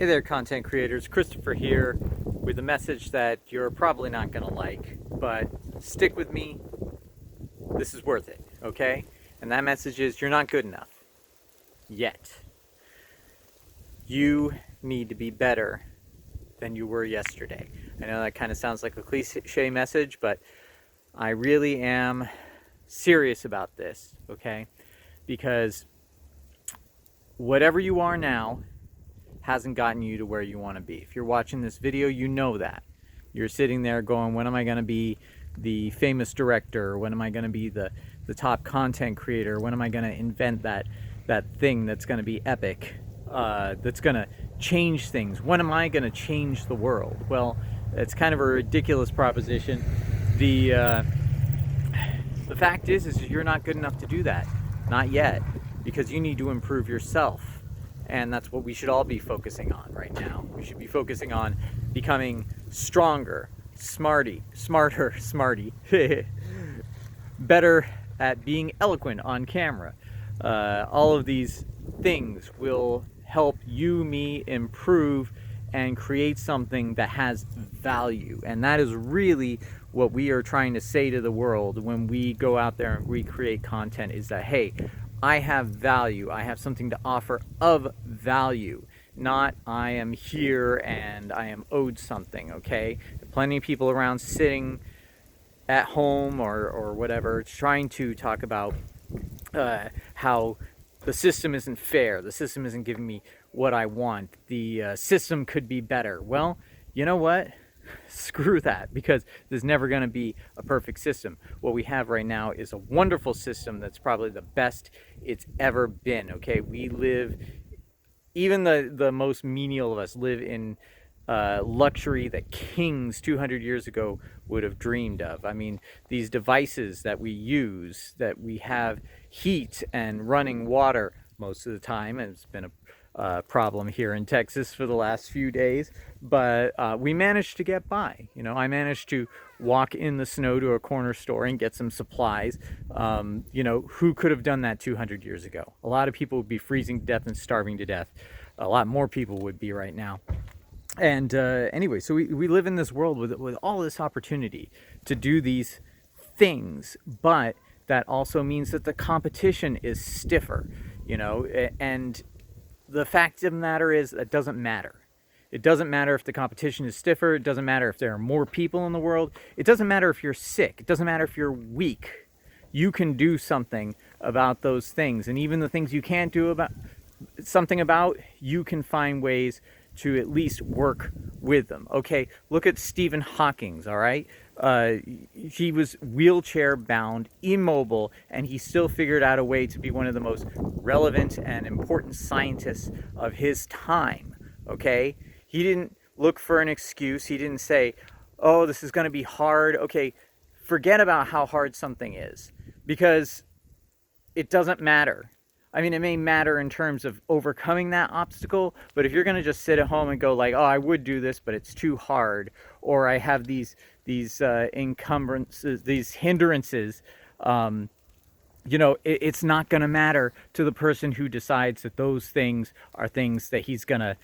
Hey there, content creators. Christopher here with a message that you're probably not going to like, but stick with me. This is worth it, okay? And that message is you're not good enough yet. You need to be better than you were yesterday. I know that kind of sounds like a cliche message, but I really am serious about this, okay? Because whatever you are now hasn't gotten you to where you want to be. If you're watching this video, you know that. You're sitting there going, when am I going to be the famous director? When am I going to be the top content creator? When am I going to invent that thing that's going to be epic, that's going to change things? When am I going to change the world? Well, it's kind of a ridiculous proposition. The fact is you're not good enough to do that. Not yet. Because you need to improve yourself. And that's what we should all be focusing on right now. We should be focusing on becoming stronger, smarter, better at being eloquent on camera. All of these things will help you, me, improve and create something that has value. And that is really what we are trying to say to the world when we go out there and we create content, is that, hey, I have value. I have something to offer of value. Not I am here and I am owed something, okay? Plenty of people around sitting at home or whatever trying to talk about how the system isn't fair. The system isn't giving me what I want. The system could be better. Well, you know what? Screw that, because there's never going to be a perfect system. What we have right now is a wonderful system that's probably the best it's ever been, okay? We live, even the most menial of us live in luxury that kings 200 years ago would have dreamed of. I mean, these devices that we use, that we have heat and running water most of the time, and it's been a problem here in Texas for the last few days, but we managed to get by. You know, I managed to walk in the snow to a corner store and get some supplies. You know, who could have done that 200 years ago? A lot of people would be freezing to death and starving to death. A lot more people would be right now. And anyway, so we live in this world with all this opportunity to do these things, but that also means that the competition is stiffer, you know, and the fact of the matter is that doesn't matter. It doesn't matter if the competition is stiffer. It doesn't matter if there are more people in the world. It doesn't matter if you're sick. It doesn't matter if you're weak. You can do something about those things. And even the things you can't do something about, you can find ways to at least work with them. Okay, look at Stephen Hawking, all right? He was wheelchair bound, immobile, and he still figured out a way to be one of the most relevant and important scientists of his time, okay? He didn't look for an excuse. He didn't say, oh, this is going to be hard. Okay, forget about how hard something is, because it doesn't matter. I mean, it may matter in terms of overcoming that obstacle, but if you're going to just sit at home and go like, oh, I would do this, but it's too hard, or I have these encumbrances, these hindrances, you know, it's not going to matter to the person who decides that those things are things that he's going to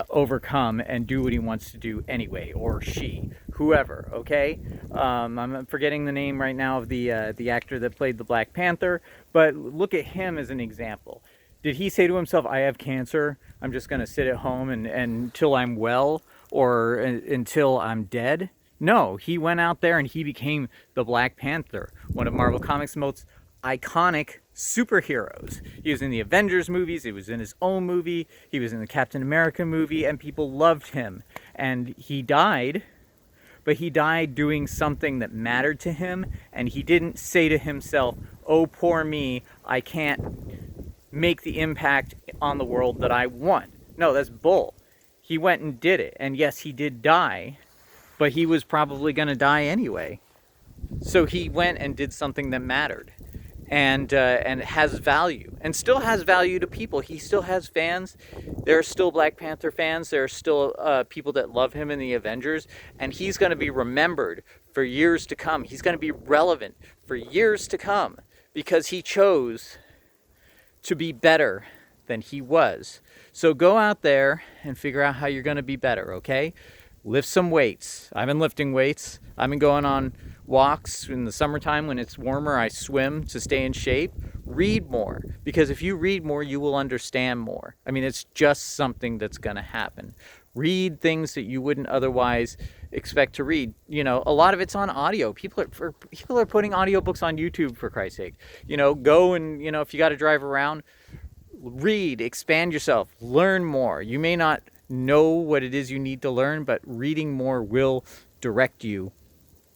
overcome and do what he wants to do anyway, or she, whoever, okay? I'm forgetting the name right now of the actor that played the Black Panther, but look at him as an example. Did he say to himself, I have cancer, I'm just going to sit at home and until I'm well, or until I'm dead? No, he went out there and he became the Black Panther, one of Marvel Comics' most iconic superheroes. He was in the Avengers movies, he was in his own movie, he was in the Captain America movie, and people loved him. And he died, but he died doing something that mattered to him, and he didn't say to himself, oh, poor me, I can't make the impact on the world that I want. No, that's bull. He went and did it, and yes, he did die, but he was probably going to die anyway. So he went and did something that mattered. And has value, and still has value to people. He still has fans. There are still Black Panther fans. There are still people that love him in the Avengers, and he's going to be remembered for years to come. He's going to be relevant for years to come because he chose to be better than he was. So go out there and figure out how you're going to be better, okay? Lift some weights. I've been lifting weights. I've been going on walks in the summertime when it's warmer. I swim to stay in shape. Read more, because if you read more, you will understand more. I mean, it's just something that's going to happen. Read things that you wouldn't otherwise expect to read. You know, a lot of it's on audio. People are putting audiobooks on YouTube, for Christ's sake. You know, go and, you know, if you got to drive around, read, expand yourself, learn more. You may not know what it is you need to learn, but reading more will direct you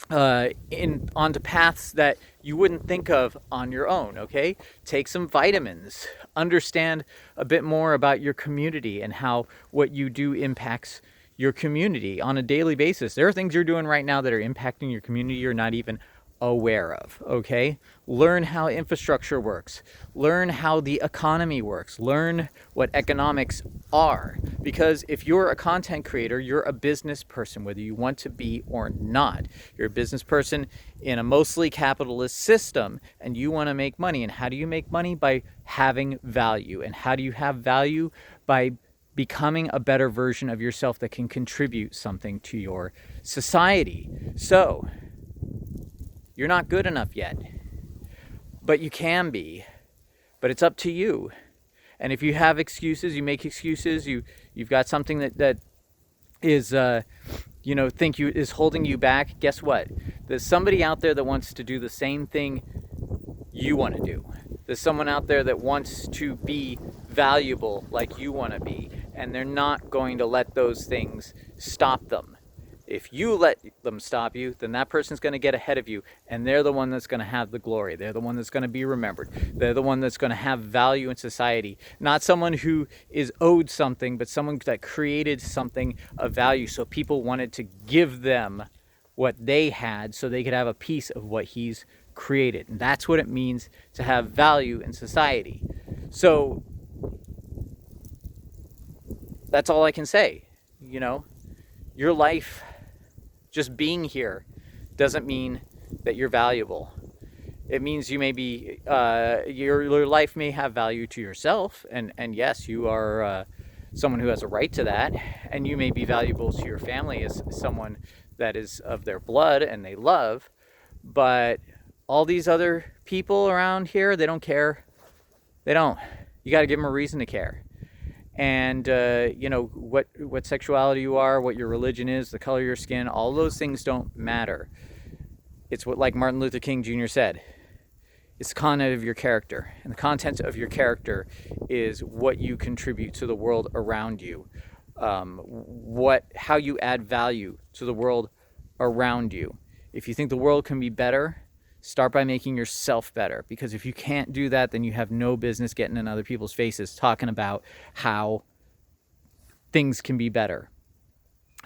onto paths that you wouldn't think of on your own, okay? Take some vitamins. Understand a bit more about your community and how what you do impacts your community on a daily basis. There are things you're doing right now that are impacting your community you're not even aware of, okay? Learn how infrastructure works. Learn how the economy works. Learn what economics are. Because if you're a content creator, you're a business person, whether you want to be or not. You're a business person in a mostly capitalist system, and you want to make money. And how do you make money? By having value. And how do you have value? By becoming a better version of yourself that can contribute something to your society. So, you're not good enough yet, but you can be. But it's up to you. And if you have excuses, you make excuses. You've got something that is, is holding you back. Guess what? There's somebody out there that wants to do the same thing you want to do. There's someone out there that wants to be valuable like you want to be, and they're not going to let those things stop them. If you let them stop you, then that person's going to get ahead of you, and they're the one that's going to have the glory. They're the one that's going to be remembered. They're the one that's going to have value in society. Not someone who is owed something, but someone that created something of value, so people wanted to give them what they had so they could have a piece of what he's created. And that's what it means to have value in society. So that's all I can say. You know, your life, just being here, doesn't mean that you're valuable. It means you may be, your life may have value to yourself, and yes, you are someone who has a right to that, and you may be valuable to your family as someone that is of their blood and they love, but all these other people around here, they don't care. They don't. You got to give them a reason to care. And what sexuality you are, what your religion is, the color of your skin, all those things don't matter. It's what, like Martin Luther King Jr. said, it's the content of your character. And the content of your character is what you contribute to the world around you. How you add value to the world around you. If you think the world can be better, start by making yourself better, because if you can't do that, then you have no business getting in other people's faces talking about how things can be better.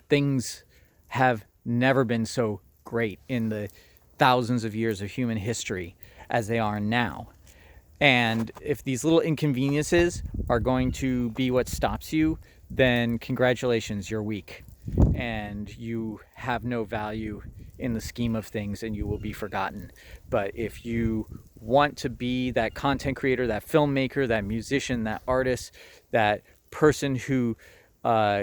Things have never been so great in the thousands of years of human history as they are now. And if these little inconveniences are going to be what stops you, then congratulations, you're weak. And you have no value in the scheme of things, and you will be forgotten. But if you want to be that content creator, that filmmaker, that musician, that artist, that person who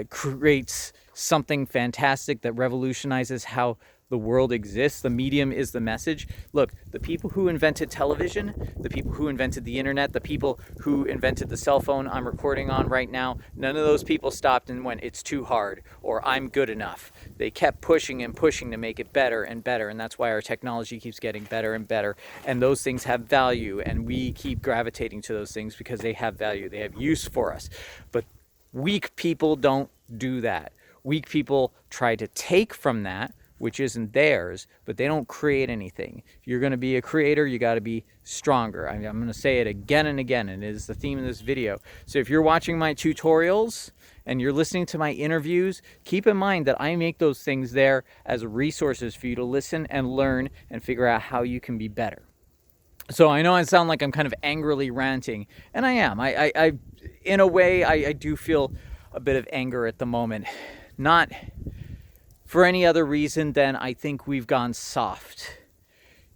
creates something fantastic that revolutionizes how the world exists, the medium is the message. Look, the people who invented television, the people who invented the internet, the people who invented the cell phone I'm recording on right now, none of those people stopped and went, it's too hard, or I'm good enough. They kept pushing and pushing to make it better and better, and that's why our technology keeps getting better and better, and those things have value, and we keep gravitating to those things because they have value, they have use for us. But weak people don't do that. Weak people try to take from that, which isn't theirs, but they don't create anything. If you're going to be a creator, you got to be stronger. I'm going to say it again and again, and it is the theme of this video. So if you're watching my tutorials and you're listening to my interviews, keep in mind that I make those things there as resources for you to listen and learn and figure out how you can be better. So I know I sound like I'm kind of angrily ranting, and I am. I in a way, I do feel a bit of anger at the moment. Not for any other reason than I think we've gone soft.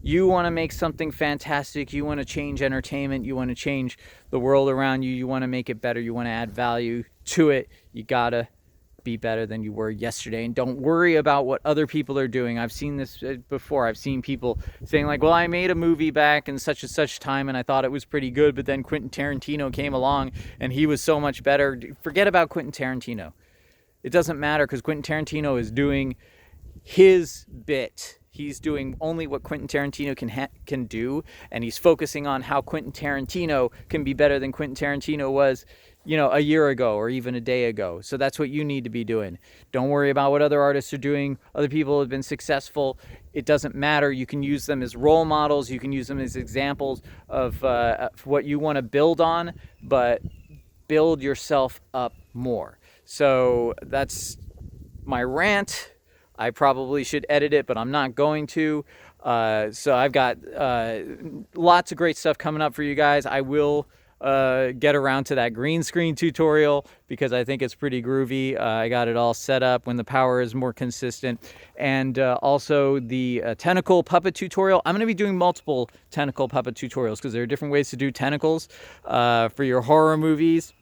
You want to make something fantastic. You want to change entertainment. You want to change the world around you. You want to make it better. You want to add value to it. You gotta be better than you were yesterday, and don't worry about what other people are doing. I've seen this before. I've seen people saying like, well, I made a movie back in such and such time and I thought it was pretty good, but then Quentin Tarantino came along and he was so much better. Forget about Quentin Tarantino. It doesn't matter, because Quentin Tarantino is doing his bit. He's doing only what Quentin Tarantino can do, and he's focusing on how Quentin Tarantino can be better than Quentin Tarantino was, a year ago or even a day ago. So that's what you need to be doing. Don't worry about what other artists are doing. Other people have been successful. It doesn't matter. You can use them as role models. You can use them as examples of what you want to build on, but build yourself up more. So that's my rant. I probably should edit it, but I'm not going to. So I've got lots of great stuff coming up for you guys. I will get around to that green screen tutorial because I think it's pretty groovy. I got it all set up when the power is more consistent. And also the tentacle puppet tutorial. I'm going to be doing multiple tentacle puppet tutorials because there are different ways to do tentacles for your horror movies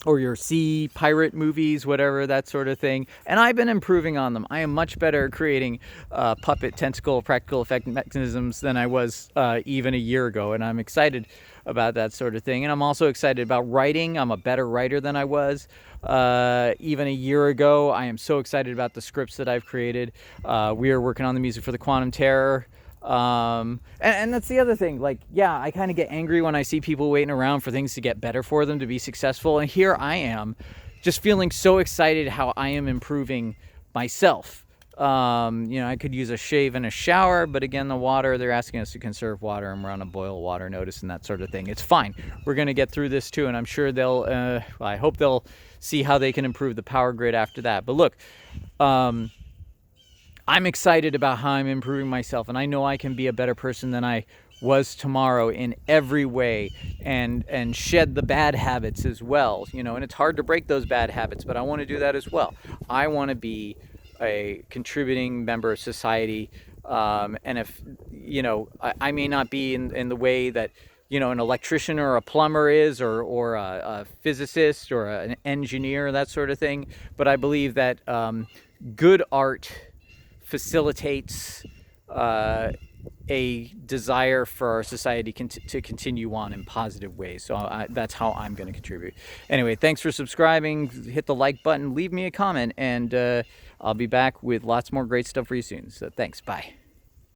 or your sea pirate movies, whatever, that sort of thing. And I've been improving on them. I am much better at creating puppet tentacle practical effect mechanisms than I was even a year ago. And I'm excited about that sort of thing. And I'm also excited about writing. I'm a better writer than I was even a year ago. I am so excited about the scripts that I've created. We are working on the music for the Quantum Terror. And that's the other thing. Like, yeah, I kind of get angry when I see people waiting around for things to get better for them to be successful. And here I am just feeling so excited how I am improving myself. I could use a shave and a shower, but again, the water, they're asking us to conserve water and we're on a boil water notice and that sort of thing. It's fine. We're going to get through this too. And I'm sure I hope they'll see how they can improve the power grid after that. But look, I'm excited about how I'm improving myself, and I know I can be a better person than I was tomorrow in every way, and shed the bad habits as well. And it's hard to break those bad habits, but I want to do that as well. I want to be a contributing member of society, and if I may not be in the way that an electrician or a plumber is, or a physicist or an engineer, that sort of thing, but I believe that good art facilitates a desire for our society to continue on in positive ways. So that's how I'm going to contribute. Anyway, thanks for subscribing. Hit the like button, leave me a comment, and I'll be back with lots more great stuff for you soon. So thanks. Bye.